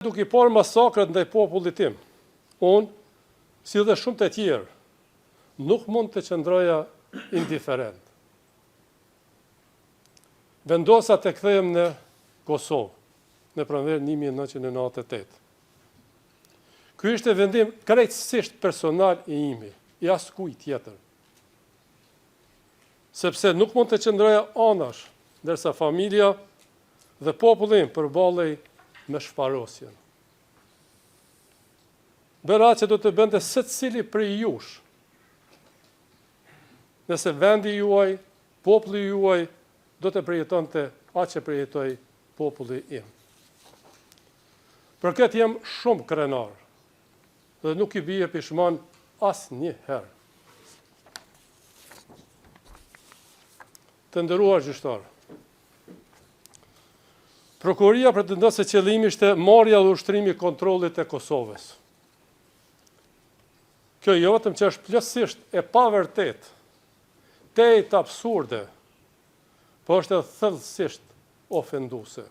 Duke I parë masakrat ndaj popullit tim, unë, si dhe shumë të tjerë, nuk mund të qëndroja indiferent. Vendosa të kthehem në Kosovë, në pranverë 1998. Ky ishte vendim krejtësisht personal I imi, I askuj tjetër. Sepse nuk mund të qëndroja anash, ndërsa familja dhe populli im përballej me shfarosjen. Bëra që do të bënte secili prej jush. Nëse vendi juaj, populli juaj, do të përjetonte atë që përjetoi populli im. Për këtë jam shumë krenar dhe nuk I bie pishman asnjëherë. Të nderuar gjyqtar, Prokuroria pretendon se qëllimi ishte marrja dhe ushtrimi I kontrollit të Kosovës. Kjo jo vetëm që është plotësisht e pavërtet, të absurde, po është thellësisht ofenduese.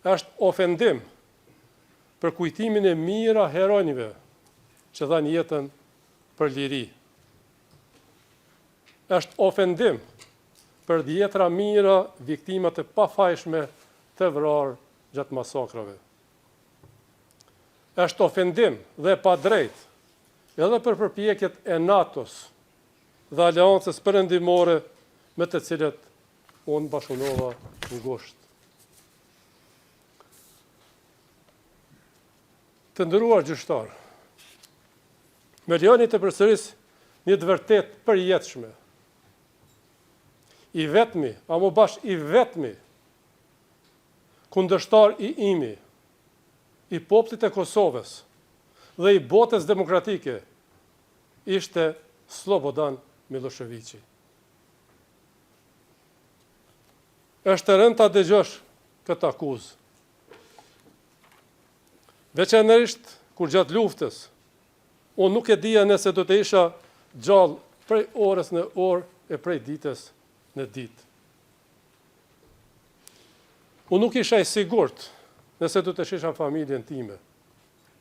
Është ofendim për kujtimin e mira heronjve që dhanë jetën për liri. Është ofendim për dhjetra mira viktimat e pafajshme të vrarë gjatë masakrave. Është ofendim dhe padrejt edhe për përpjekjet e NATO-s dhe aleancës perëndimore me të cilët unë bashkëpunova ngushtë. Të nderuar gjyqtar, më lejoni të përsëris një të vërtet përjetshme. I vetmi, apo bash I vetmi, kundërshtar I imi, I popullit e Kosovës dhe I botës demokratike, ishte Slobodan Miloševići. Është rënd ta dëgjosh këtë akuzë. Veçanërisht kur gjatë luftës, unë nuk e dija nëse do të isha gjallë prej orës në orë e prej ditës në ditë. Unë nuk isha I sigurt nëse do të shisha familjen time,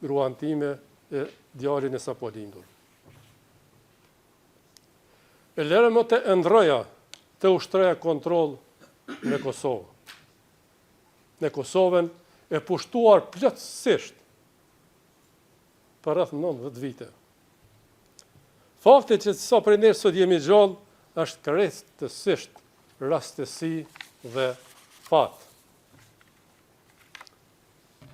gruan time e djalin e sapo lindur. E lere më të ndroja të ushtroja kontroll në Kosovë. Në Kosovën e pushtuar plotësisht për rreth 90 vite. Fakti që sa prej nesh sot jemi gjallë është krejtësisht rastësi dhe fat.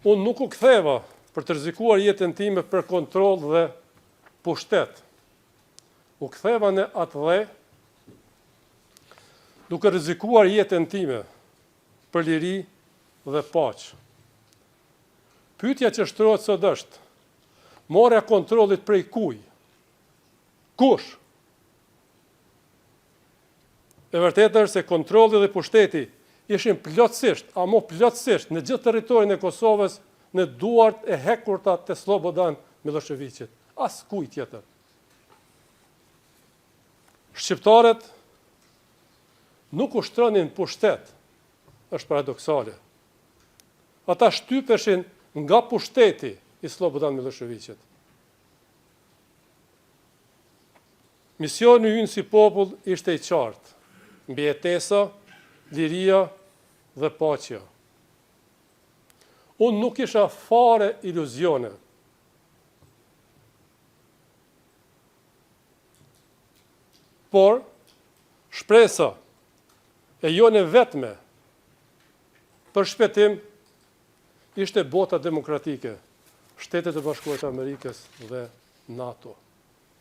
Unë nuk u ktheva për të rrezikuar jetën time për kontroll dhe pushtet. U ktheva në atë dhe duke rrezikuar jetën time për liri dhe paqë. Pyetja që shtrohet sot është: marrja e kontrollit prej kuj? Kush? E vërtetë është se kontrolli dhe pushteti ishin plotësisht, ama plotësisht në gjithë territorin e Kosovës në duart e hekurta të Slobodan Miloševićit. As kuj tjetër. Shqiptarët nuk ushtronin pushtet, është paradoksale. Ata shtypeshin nga pushteti I Slobodan Miloševićit. Misioni ynë si popull ishte I qartë: mbijetesa, liria dhe paqja. Unë nuk isha fare iluzione. Por, shpresa e jone vetme për shpëtim ishte bota demokratike, Shtetet e Bashkuara të Amerikës dhe NATO.